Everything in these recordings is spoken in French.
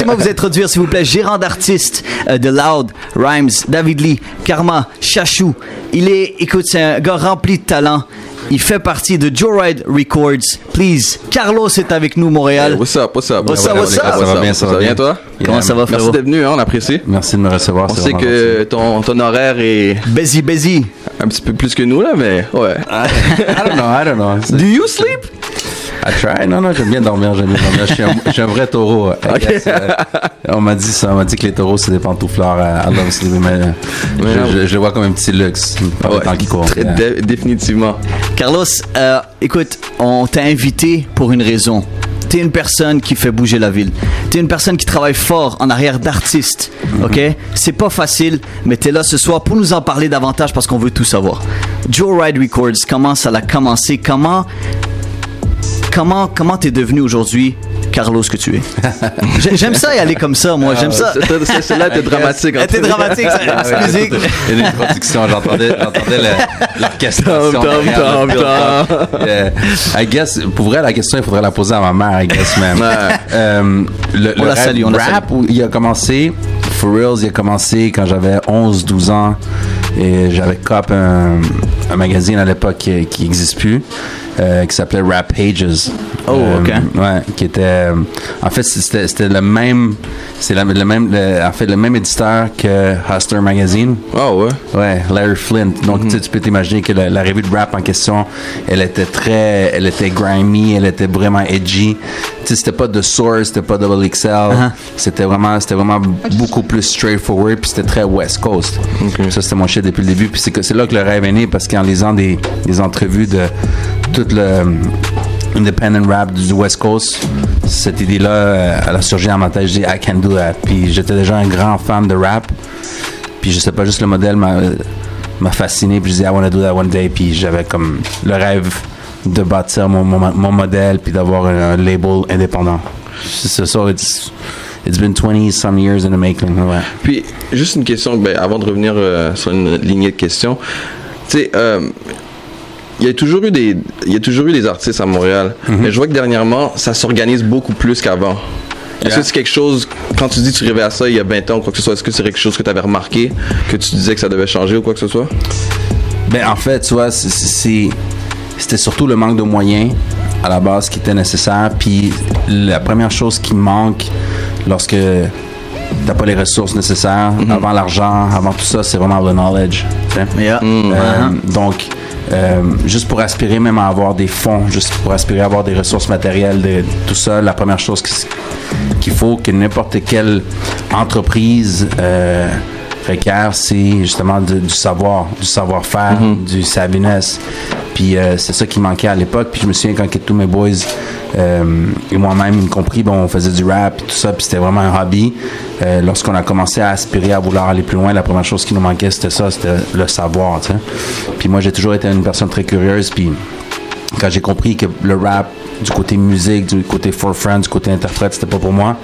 Laissez-moi vous introduire, s'il vous plaît, gérant d'artistes de Loud, Rhymes, David Lee, Karma, Chachou. Écoute, c'est un gars rempli de talent. Il fait partie de Joe Ride Records. Please, Carlos est avec nous, Montréal. Hey, what's up? Ça va bien, ça va bien, toi? Comment ça va, frérot? Merci d'être venu, hein, on apprécie. Merci de me recevoir. On sait que ton horaire est busy. un petit peu plus que nous, là, mais ouais. I don't know. Do you sleep? I try. Non, j'aime bien dormir. Je suis un vrai taureau. On m'a dit que les taureaux, c'est des pantouflards à love sleeping, mais je vois comme un petit luxe par le temps qui court. Définitivement. Carlos, écoute, on t'a invité pour une raison. T'es une personne qui fait bouger la ville. T'es une personne qui travaille fort en arrière d'artistes. OK? C'est pas facile, mais t'es là ce soir pour nous en parler davantage parce qu'on veut tout savoir. Joe Ride Records, comment ça a commencé? Comment t'es devenu aujourd'hui Carlos que tu es? J'aime ça y aller comme ça, moi. J'aime ça. Celle-là était dramatique. C'était dramatique, cette musique. Il y a une production, j'entendais l'orchestration. I guess, pour vrai, la question, il faudrait la poser à ma mère, I guess, même. Le rap, il a commencé, for reals, il a commencé quand j'avais 11-12 ans. Et j'avais cop un magazine à l'époque qui n'existe plus. Qui s'appelait Rap Pages. Oh, ok. Ouais, qui était. En fait, c'était le même. C'est le même éditeur que Hustler Magazine. Oh, ouais. Ouais, Larry Flint. Donc, tu peux t'imaginer que la revue de rap en question, elle était grimy, elle était vraiment edgy. Tu sais, c'était pas de Source, c'était pas Double XL. C'était vraiment beaucoup plus straightforward, puis c'était très West Coast. Okay. Ça, c'était mon shit depuis le début. Puis c'est là que le rêve est né, parce qu'en lisant des entrevues de tout le independent rap du West Coast, cette idée-là, elle a surgi dans ma tête. Je dis, I can do that. Puis j'étais déjà un grand fan de rap. Puis je sais pas, juste le modèle m'a fasciné. Puis je dis, I want to do that one day. Puis j'avais comme le rêve de bâtir mon modèle, puis d'avoir un label indépendant. C'est ça, it's been 20-some years in the making. Ouais. Puis, juste une question, avant de revenir sur une lignée de questions. Tu sais, il y a toujours eu des artistes à Montréal, mais je vois que dernièrement, ça s'organise beaucoup plus qu'avant. Est-ce que c'est quelque chose, quand tu dis que tu rêvais à ça il y a 20 ans ou quoi que ce soit, est-ce que c'est quelque chose que tu avais remarqué, que tu disais que ça devait changer ou quoi que ce soit? En fait, tu vois, c'était surtout le manque de moyens à la base qui était nécessaire. Puis la première chose qui manque lorsque t'as pas les ressources nécessaires, avant l'argent, avant tout ça, c'est vraiment le knowledge. Donc, juste pour aspirer même à avoir des fonds, juste pour aspirer à avoir des ressources matérielles, tout ça, la première chose qu'il faut que n'importe quelle entreprise requiert, c'est justement du savoir-faire, du savviness. Puis c'est ça qui manquait à l'époque. Puis je me souviens quand tous mes boys et moi-même, y compris, on faisait du rap et tout ça, puis c'était vraiment un hobby. Lorsqu'on a commencé à aspirer à vouloir aller plus loin, la première chose qui nous manquait, c'était le savoir, tu sais. Puis moi, j'ai toujours été une personne très curieuse, puis quand j'ai compris que le rap, du côté musique, du côté forefront, du côté interprète, c'était pas pour moi,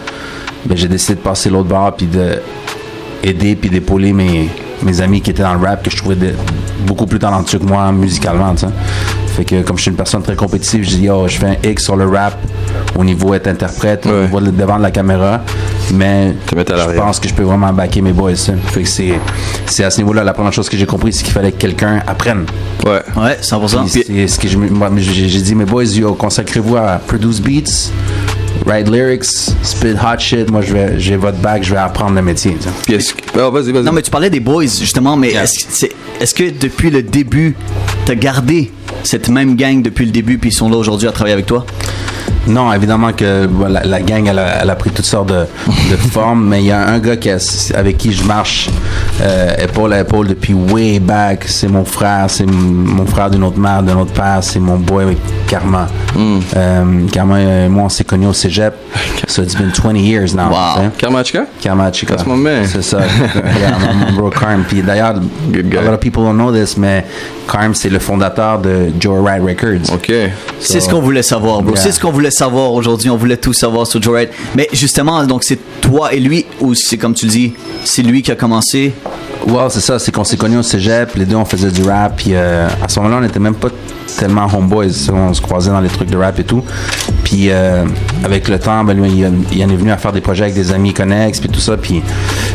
j'ai décidé de passer l'autre bord, puis d'aider, puis d'épauler mes amis qui étaient dans le rap, que je trouvais beaucoup plus talentueux que moi musicalement, tu sais. Fait que comme je suis une personne très compétitive, je dis je fais un X sur le rap au niveau être interprète, au niveau devant de la caméra, mais je pense que je peux vraiment backer mes boys. Fait que c'est à ce niveau-là la première chose que j'ai compris, c'est qu'il fallait que quelqu'un apprenne. Ouais, 100%. C'est ce que j'ai dit, mes boys, consacrez-vous à produce beats, write lyrics, spit hot shit. Moi, j'ai votre bac, je vais apprendre le métier. Puis vas-y. Non, mais tu parlais des boys, justement, mais est-ce que depuis le début, t'as gardé cette même gang depuis le début, puis ils sont là aujourd'hui à travailler avec toi? Non, évidemment que la gang, elle a pris toutes sortes de formes, mais il y a un gars avec qui je marche épaule à épaule depuis way back. C'est mon frère d'une autre mère, d'un autre père, c'est mon boy Karma. Karma et moi, on s'est connus au cégep. So it's been 20 years now. Wow. Karma Chika? That's my man. C'est ça. Mon bro Karm. Puis d'ailleurs, a lot of people don't know this, mais Karm, c'est le fondateur de Joe Ride Records. OK. C'est ce qu'on voulait savoir, bro. C'est ce qu'on voulait savoir aujourd'hui. On voulait tout savoir sur Joe Ride. Mais justement, donc c'est toi et lui, ou c'est comme tu le dis, c'est lui qui a commencé? Ouais, c'est ça, c'est qu'on s'est connus au cégep, les deux on faisait du rap, puis à ce moment-là on n'était même pas tellement homeboys, on se croisait dans les trucs de rap et tout. Puis avec le temps, ben, lui, il en est venu à faire des projets avec des amis connexes, puis tout ça, puis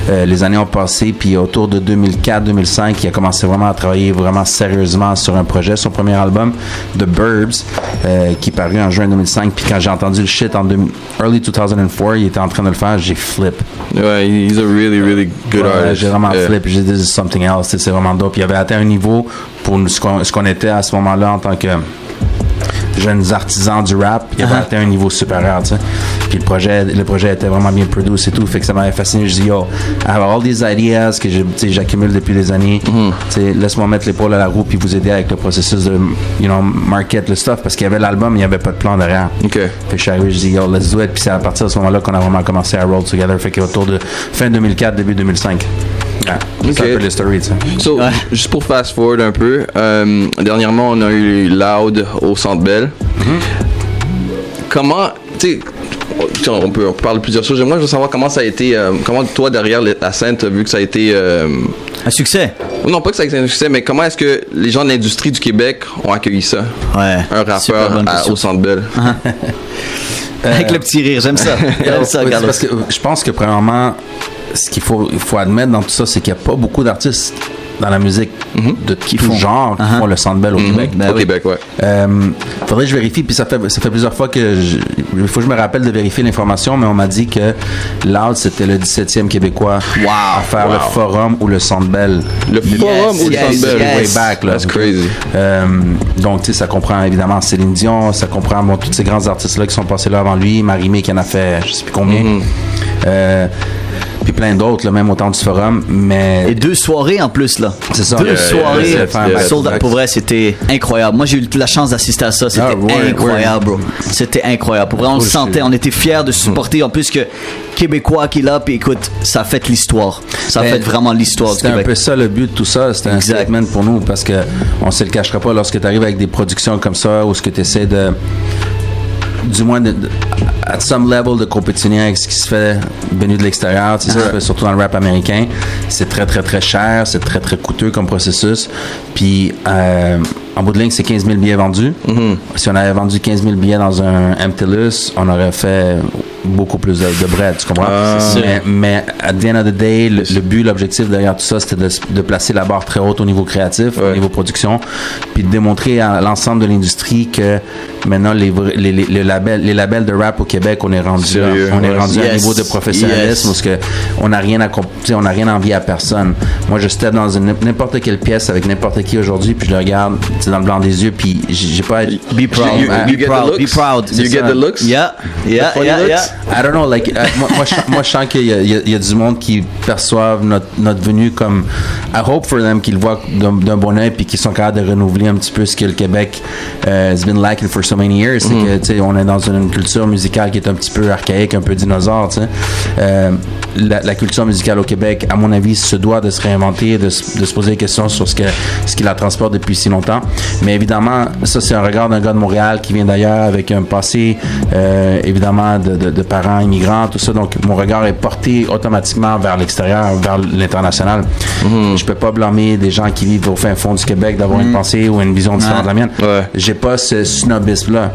les années ont passé, puis autour de 2004-2005, il a commencé vraiment à travailler vraiment sérieusement sur un projet, son premier album, The Burbs, qui est paru en juin 2005, puis quand j'ai entendu le shit en early 2004, il était en train de le faire, j'ai flip. Ouais, he's a really, really good artist. J'ai vraiment flip, j'ai dit, this is something else, c'est vraiment dope. Il avait atteint un niveau pour ce qu'on était à ce moment-là en tant que jeunes artisans du rap, il avait atteint un niveau supérieur, tu sais. Puis le projet était vraiment bien produit et tout, fait que ça m'avait fasciné. Je dis, yo, I have all these ideas que j'accumule depuis des années. Tu sais, laisse-moi mettre l'épaule à la roue puis vous aider avec le processus de, market le stuff, parce qu'il y avait l'album, il n'y avait pas de plan derrière. OK. Fait que je suis arrivé, je dis, yo, let's do it. Puis c'est à partir de ce moment-là qu'on a vraiment commencé à roll together. Fait qu'autour de fin 2004, début 2005. Yeah. C'est un peu l'history, tu sais. So, juste pour fast forward un peu, dernièrement, on a eu Loud au Centre Bell. Comment, tu sais, on peut parler de plusieurs choses. Moi, je veux savoir comment ça a été, comment toi, derrière la scène, t'as vu que ça a été... Un succès. Non, pas que ça a été un succès, mais comment est-ce que les gens de l'industrie du Québec ont accueilli ça? Ouais. Un rappeur au Centre Bell. Avec le petit rire, j'aime ça. J'aime ça, Carlos. Parce que je pense que premièrement, ce qu'il faut admettre dans tout ça, c'est qu'il n'y a pas beaucoup d'artistes dans la musique de tout genre qui font le Centre Bell au Québec. Au Québec, ouais. Faudrait que je vérifie, puis ça fait plusieurs fois que il faut que je me rappelle de vérifier l'information, mais on m'a dit que Loud, c'était le 17e Québécois à faire le Forum ou le Centre Bell. Le Forum ou le Centre Bell? Way back, là. That's crazy. Donc, tu sais, ça comprend évidemment Céline Dion, ça comprend tous ces grands artistes-là qui sont passés là avant lui, Marie-Mé qui en a fait je sais plus combien. Puis plein d'autres, là, même au temps du Forum, mais... Et 2 soirées en plus, là. C'est ça. 2 soirées. Sold out. Pour vrai, c'était incroyable. Moi, j'ai eu la chance d'assister à ça. C'était incroyable, bro. C'était incroyable. Pour vrai, on le sentait. On était fiers de supporter. En plus que Québécois qui est là, puis écoute, ça a fait l'histoire. Ça a fait vraiment l'histoire du Québec. C'était un peu ça le but de tout ça. C'était un statement pour nous, parce que on se le cachera pas, lorsque tu arrives avec des productions comme ça, où ce que tu essaies de... du moins at some level de compétitionner avec ce qui se fait venu de l'extérieur, tu sais, surtout dans le rap américain, c'est très très très cher, c'est très très coûteux comme processus, puis en bout de ligne c'est 15 000 billets vendus. Si on avait vendu 15 000 billets dans un MTLUS, on aurait fait beaucoup plus de bread, tu comprends? Mais at the end of the day, le but, l'objectif derrière tout ça, c'était de placer la barre très haute au niveau créatif, au niveau production, puis de démontrer à l'ensemble de l'industrie que maintenant les labels de rap au Québec, on est rendu là. On est rendu à un niveau de professionnalisme parce que on n'a rien à envier à personne. Moi, je step dans n'importe quelle pièce avec n'importe qui aujourd'hui, puis je le regarde dans le blanc des yeux, puis j'ai pas... Be proud. Be proud. You get the looks? Yeah. I don't know, like, moi je sens qu'il y a du monde qui perçoivent notre venue comme... I hope for them qu'ils le voient d'un bon œil, puis qu'ils sont capables de renouveler un petit peu ce que le Québec has been lacking for so many years. C'est que, tu sais, on est dans une culture musicale qui est un petit peu archaïque, un peu dinosaure, tu sais. La culture musicale au Québec, à mon avis, se doit de se réinventer, de se poser des questions sur ce qui la transporte depuis si longtemps. Mais évidemment, ça, c'est un regard d'un gars de Montréal qui vient d'ailleurs avec un passé, évidemment, de parents immigrants, tout ça. Donc, mon regard est porté automatiquement vers l'extérieur, vers l'international. Je peux pas blâmer des gens qui vivent au fin fond du Québec d'avoir une pensée ou une vision différente de la mienne. J'ai pas ce snobisme-là.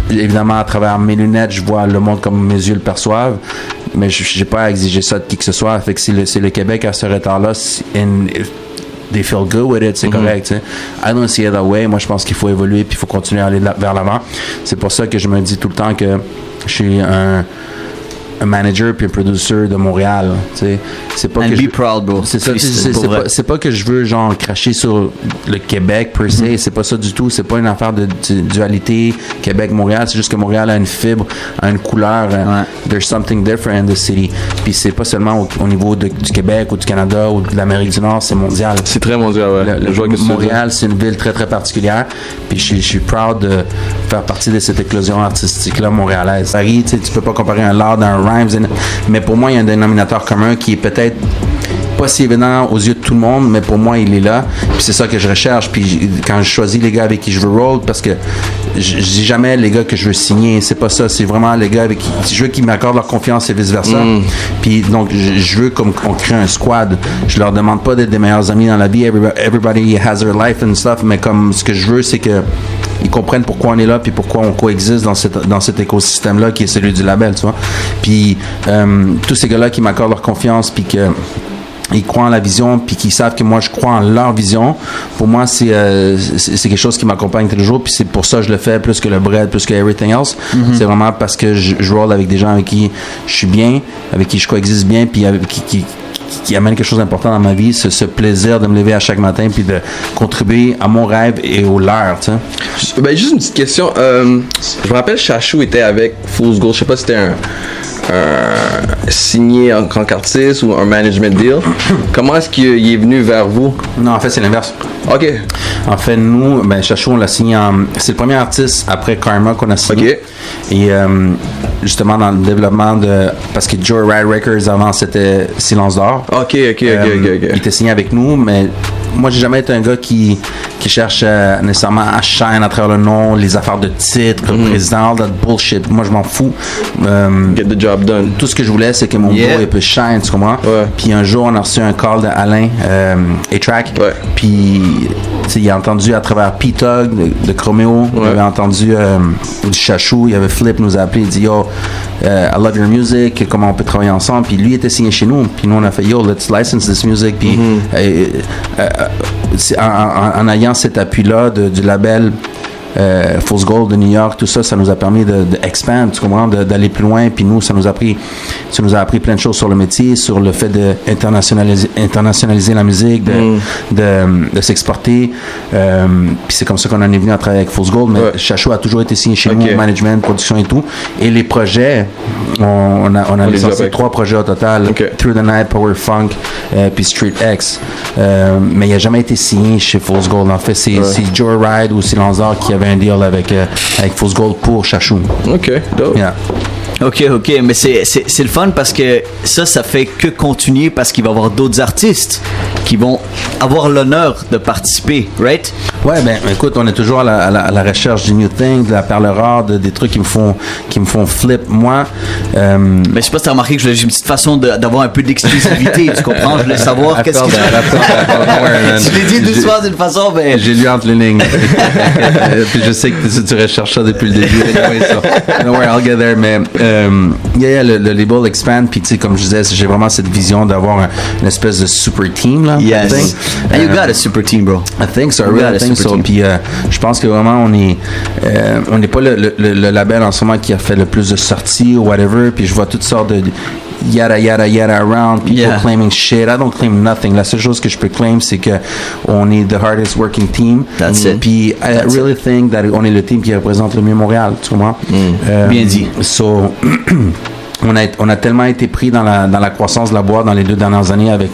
Évidemment, à travers mes lunettes, je vois le monde comme mes yeux le perçoivent, mais j'ai pas à exiger ça de qui que ce soit. Fait que si le Québec à ce retard-là, they feel good with it, c'est correct. T'sais. I don't see it that way. Moi, je pense qu'il faut évoluer puis il faut continuer à aller vers l'avant. C'est pour ça que je me dis tout le temps que je suis un manager puis un producer de Montréal, tu sais. C'est pas que be proud, bro. C'est pas que je veux genre cracher sur le Québec per se, c'est pas ça du tout, c'est pas une affaire de dualité Québec-Montréal, c'est juste que Montréal a une fibre, a une couleur, there's something different in the city. Puis c'est pas seulement au niveau du Québec ou du Canada ou de l'Amérique du Nord, c'est mondial. C'est très mondial, ouais. Montréal, c'est une ville très très particulière, puis je suis proud de faire partie de cette éclosion artistique-là montréalaise. Paris, tu sais, tu peux pas comparer un Loud à un Rhymes, mais pour moi, il y a un dénominateur commun qui est peut-être pas si évident aux yeux de tout le monde, mais pour moi, il est là. Puis c'est ça que je recherche. Puis quand je choisis les gars avec qui je veux roll, parce que je dis jamais les gars que je veux signer, c'est pas ça. C'est vraiment les gars avec qui je veux qu'ils m'accordent leur confiance et vice-versa. Puis donc, je veux qu'on crée un squad. Je leur demande pas d'être des meilleurs amis dans la vie. Everybody has their life and stuff, mais comme ce que je veux, c'est que ils comprennent pourquoi on est là puis pourquoi on coexiste dans cet écosystème-là qui est celui du label, tu vois. Puis tous ces gars-là qui m'accordent leur confiance puis que ils croient en la vision puis qu'ils savent que moi je crois en leur vision, pour moi c'est quelque chose qui m'accompagne tous les jours, puis c'est pour ça que je le fais plus que le bread, plus que everything else. C'est vraiment parce que je roll avec des gens avec qui je suis bien, avec qui je coexiste bien, puis qui amène quelque chose d'important dans ma vie, ce plaisir de me lever à chaque matin puis de contribuer à mon rêve et au leur, tu sais. Ben, juste une petite question. Je me rappelle, Chachou était avec Fool's Gold. Je sais pas si c'était un signé en tant qu'artiste ou un management deal. Comment est-ce qu'il est venu vers vous? Non, en fait, c'est l'inverse. OK. En fait, nous, Chachou, on l'a signé c'est le premier artiste après Karma qu'on a signé. OK. Et justement, dans le développement parce que Joe Ride Records, avant, c'était Silence d'Or. OK. Il était signé avec nous, mais moi, j'ai jamais été un gars qui cherche nécessairement à shine à travers le nom, les affaires de titre, le président, all that bullshit. Moi, je m'en fous. Get the job done. Tout ce que je voulais, c'est que mon bro, il peut shine, tu comprends? Ouais. Puis un jour, on a reçu un call d'Alain, A-Track. Ouais. Puis, il a entendu à travers P-Tug de Chromeo, il avait entendu du Chachou, il avait Flip nous a appelé, il dit yo, I love your music, comment on peut travailler ensemble. Puis lui était signé chez nous, puis nous on a fait yo, let's license this music. Puis en ayant cet appui-là du label Fool's Gold de New York, tout ça, ça nous a permis de expand, tu comprends, d'aller plus loin. Puis nous, ça nous a appris plein de choses sur le métier, sur le fait d'internationaliser la musique, de s'exporter. Puis c'est comme ça qu'on en est venu à travailler avec Fool's Gold. Mais Chachou a toujours été signé chez nous, management, production et tout. Et les projets, on a licencié 3 projets au total. Through the Night, Power Funk, puis Street X. Mais il n'a jamais été signé chez Fool's Gold. En fait, c'est Joe Ride ou Silence d'Or qui avait un deal avec Fool's Gold pour Chachou. OK, dope. Yeah. OK, mais c'est le fun parce que ça fait que continuer parce qu'il va y avoir d'autres artistes qui vont avoir l'honneur de participer, right? Ouais, ben écoute, on est toujours à la recherche du new thing, de la perle rare, des trucs qui me font flip. Moi, ben, je sais pas si t'as remarqué que j'ai une petite façon d'avoir un peu d'exclusivité, tu comprends? Je voulais savoir qu'est-ce que... Je l'ai dit doucement d'une façon, mais... J'ai lu entre les lignes. Puis je sais que tu recherches ça depuis le début. Anyway, so, don't worry, I'll get there, mais... le label expand, puis tu sais, comme je disais, j'ai vraiment cette vision d'avoir une espèce de super team, là. Yes. And you got a super team, bro. I think so, I really think so. Puis je pense que vraiment, on n'est pas le label en ce moment qui a fait le plus de sorties ou whatever, puis je vois toutes sortes de yada around, people claiming shit. I don't claim nothing. La seule chose que je peux claim, c'est que on est the hardest working team. That's it. Puis I really think that on est le team qui représente le mieux Montréal, tu comprends? Bien dit. So, on a tellement été pris dans la croissance de la boîte dans les 2 dernières années avec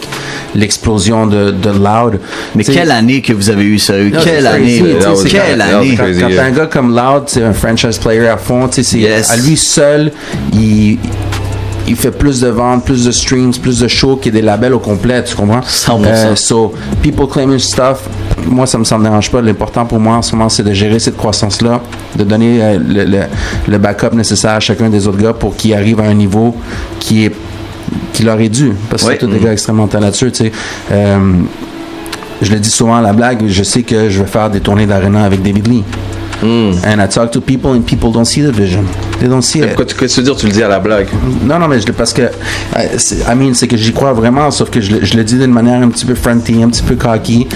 l'explosion de Loud. Mais quelle année que vous avez eu ça? Quelle année? Quelle année? Quand t'as un gars comme Loud, c'est un franchise player à fond, tu sais, à lui seul, il fait plus de ventes, plus de streams, plus de shows qu'il y a des labels au complet, tu comprends? 100%. So, people claiming stuff, moi, ça me dérange pas. L'important pour moi en ce moment, c'est de gérer cette croissance-là, de donner le backup nécessaire à chacun des autres gars pour qu'ils arrivent à un niveau qui leur est dû. Parce que c'est tous des gars extrêmement talentueux, tu sais. Je le dis souvent à la blague, je sais que je vais faire des tournées d'arena avec David Lee. And I talk to people and people don't see the vision. They don't see it. Qu'est-ce que tu veux dire? Tu le dis à la blague? Non, mais parce que c'est que j'y crois vraiment, sauf que je le dis d'une manière un petit peu fronty, un petit peu cocky.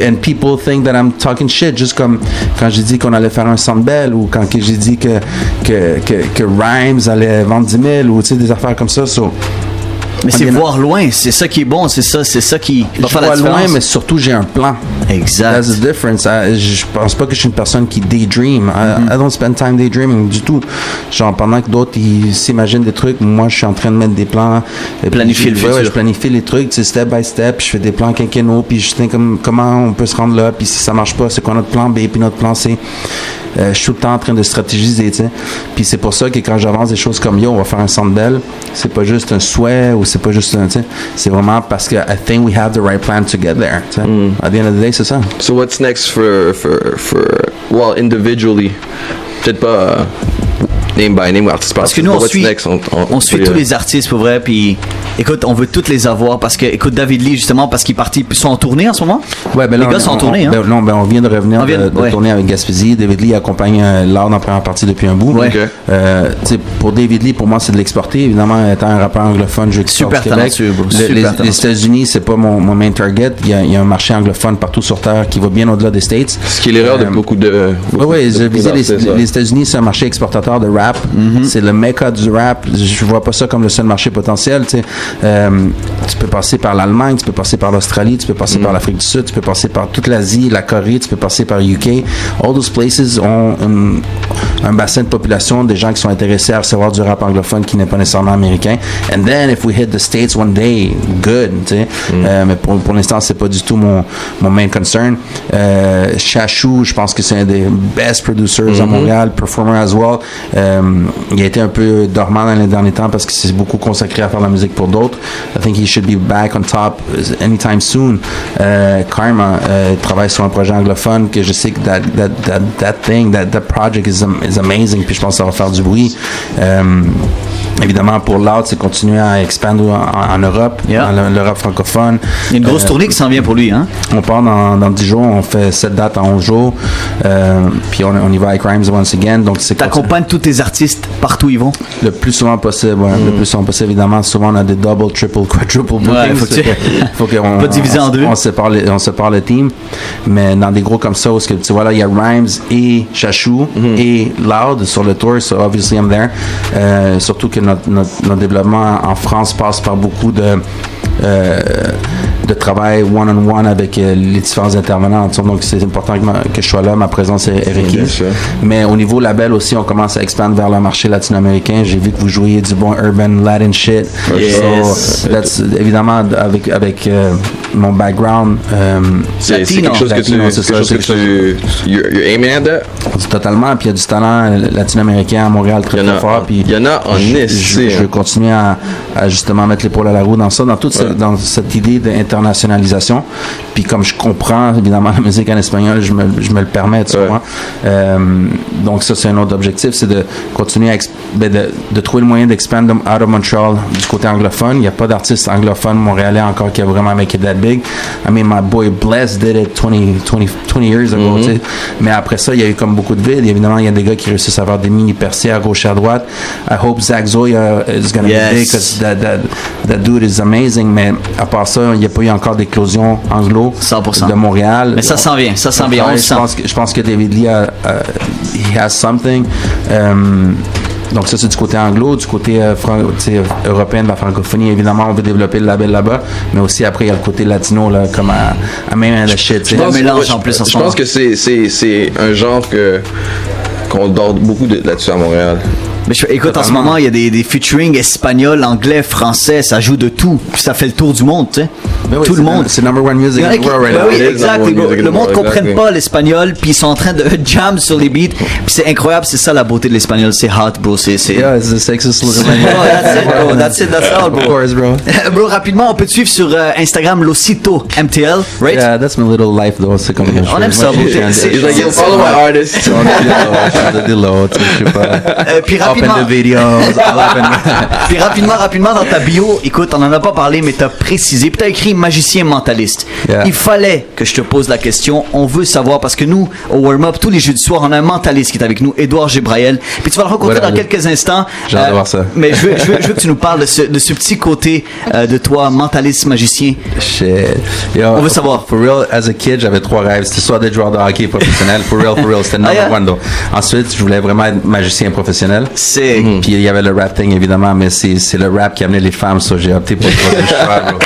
And people think that I'm talking shit, juste comme quand j'ai dit qu'on allait faire un Sandbell ou quand j'ai dit que Rhymes allait vendre 10 000 ou tu sais, des affaires comme ça. Mais c'est voir loin, c'est ça qui est bon, c'est ça qui va faire la différence. Loin, mais surtout j'ai un plan. Exact. That's the difference. Je pense pas que je suis une personne qui daydream. I don't spend time daydreaming du tout. Genre pendant que d'autres ils s'imaginent des trucs, moi je suis en train de mettre des plans. Planifier le futur. Je planifie les trucs, tu sais, step by step. Je fais des plans quinquennaux, puis je sais comment on peut se rendre là. Puis si ça marche pas, c'est quoi notre plan B, puis notre plan C. je suis tout le temps en train de stratégiser, tu sais. Puis c'est pour ça que quand j'avance des choses comme yo, on va faire un Centre Bell, c'est pas juste un souhait ou c'est pas juste un, tu sais, c'est vraiment parce que I think we have the right plan to get there, tu sais. At the end of the day, c'est ça. So what's next for well, individually? Peut-être pas name by name, artiste par Parce que artiste, nous, but what's next? on suit tous les artistes, pour vrai, puis écoute, on veut toutes les avoir, parce que, écoute, David Lee, justement, parce qu'il est parti, ils sont en tournée en ce moment? Ouais, ben les là, gars sont en tournée, hein? On vient de revenir de ouais. tourner avec Gaspésie. David Lee accompagne Loud en première partie depuis un bout. Ouais. Ok. Tu sais, pour David Lee, pour moi, c'est de l'exporter. Évidemment, étant un rappeur anglophone, je exporte Super du Québec. talentueux, bro. Les Super talentueux. États-Unis, c'est pas mon main target. Il y a un marché anglophone partout sur Terre qui va bien au-delà des States. Ce qui est l'erreur de beaucoup de. Oui, je visais d'artistes, ouais. les États-Unis, c'est un marché exportateur de rap. C'est le mecca du rap. Je vois pas ça comme le seul marché potentiel. Tu sais. Tu peux passer par l'Allemagne, tu peux passer par l'Australie, tu peux passer par l'Afrique du Sud, tu peux passer par toute l'Asie, la Corée, tu peux passer par UK. All those places ont un bassin de population, des gens qui sont intéressés à recevoir du rap anglophone qui n'est pas nécessairement américain. And then, if we hit the States one day, good. Tu sais. Mais pour l'instant, c'est pas du tout mon main concern. Chachou, je pense que c'est un des best producers à Montréal, performer as well. Il a été un peu dormant dans les derniers temps parce qu'il s'est beaucoup consacré à faire la musique pour d'autres. I think he should be back on top anytime soon. Karma travaille sur un projet anglophone que je sais que that project is amazing, puis je pense que ça va faire du bruit. Évidemment, pour Loud, c'est continuer à expander en Europe, dans l'Europe francophone. Il y a une grosse tournée qui s'en vient pour lui, hein? On part dans 10 jours, on fait 7 dates en 11 jours, puis on y va avec Rhymes once again. Donc c'est t'accompagnes tous tes artistes partout où ils vont? Le plus souvent possible, le plus souvent possible, évidemment. Souvent, on a des double, triple, quadruple bookings. Ouais, faut qu'on pas diviser en deux. On sépare le team. Mais dans des gros comme ça, où tu vois là, il y a Rhymes et Chachou et Loud sur le tour, so obviously I'm there. Surtout que notre développement en France passe par beaucoup de travail one-on-one avec les différents intervenants. Donc, c'est important que je sois là. Ma présence est requise. Mais au niveau label aussi, on commence à expandre vers le marché latino-américain. J'ai vu que vous jouiez du bon urban Latin shit. Yes. So, évidemment, avec mon background, c'est quelque chose que you're aiming at that? Totalement. Puis il y a du talent latino-américain à Montréal très fort. Puis il y en a en je veux continuer à justement mettre l'épaule à la roue dans ça, dans cette idée d'internationalisation. Puis comme je comprends évidemment la musique en espagnol, je me le permets, tu vois. Donc ça, c'est un autre objectif, c'est de continuer de trouver le moyen d'expand out of Montreal du côté anglophone. Il n'y a pas d'artiste anglophone montréalais encore qui a vraiment make it that big. I mean, my boy Bless did it 20 years ago, tu sais. Mais après ça, il y a eu comme beaucoup de vides. Évidemment, il y a des gars qui réussissent à avoir des mini-percées à gauche et à droite. I hope Zach Zoya is going to be big because that dude is amazing. Mais à part ça, il n'y a pas eu encore d'éclosion anglo 100%. De Montréal. Mais ça s'en vient, on le sent. Je pense que David Lee he has something. Donc ça, c'est du côté anglo, du côté européen de la francophonie. Évidemment, on veut développer le label là-bas, mais aussi après, il y a le côté latino, là, comme à même la shit. Je pense que c'est un genre qu'on dort beaucoup là-dessus à Montréal. Mais écoute, en ce moment, il y a des featuring espagnols, anglais, français, ça joue de tout. Puis ça fait le tour du monde, tu sais. Oui, tout le monde. C'est number one music in the world right now. Oui, exact. Le monde ne comprenne pas l'espagnol, puis ils sont en train de jam sur les beats. Puis c'est incroyable, c'est ça la beauté de l'espagnol. C'est hot, bro. Yeah, it's the sexiest looking language. Oh, that's it, bro. That's all, bro. Of course, bro. Bro, rapidement, on peut te suivre sur Instagram, Losito MTL, right? Yeah, that's my little life, though. C'est comme on aime ça, bro. He's like, follow my artist. Puis rapidement. Open the videos. Puis rapidement dans ta bio, écoute, on en a pas parlé, mais t'as précisé, puis t'as écrit magicien mentaliste. Yeah. Il fallait que je te pose la question. On veut savoir parce que nous, au warm-up, tous les jeudis soirs, on a un mentaliste qui est avec nous, Édouard Gébraël. Puis tu vas le rencontrer dans quelques instants. J'ai hâte de voir ça. Mais je veux que tu nous parles de ce petit côté de toi, mentaliste, magicien. Shit. Yo, on veut savoir. For real, as a kid, j'avais 3 rêves. C'était soit d'être joueur de hockey professionnel. For real. C'était number one, though. Ensuite, je voulais vraiment être magicien professionnel. Puis il y avait le rap thing, évidemment, mais c'est le rap qui amenait les femmes, so j'ai opté pour le choix, bro.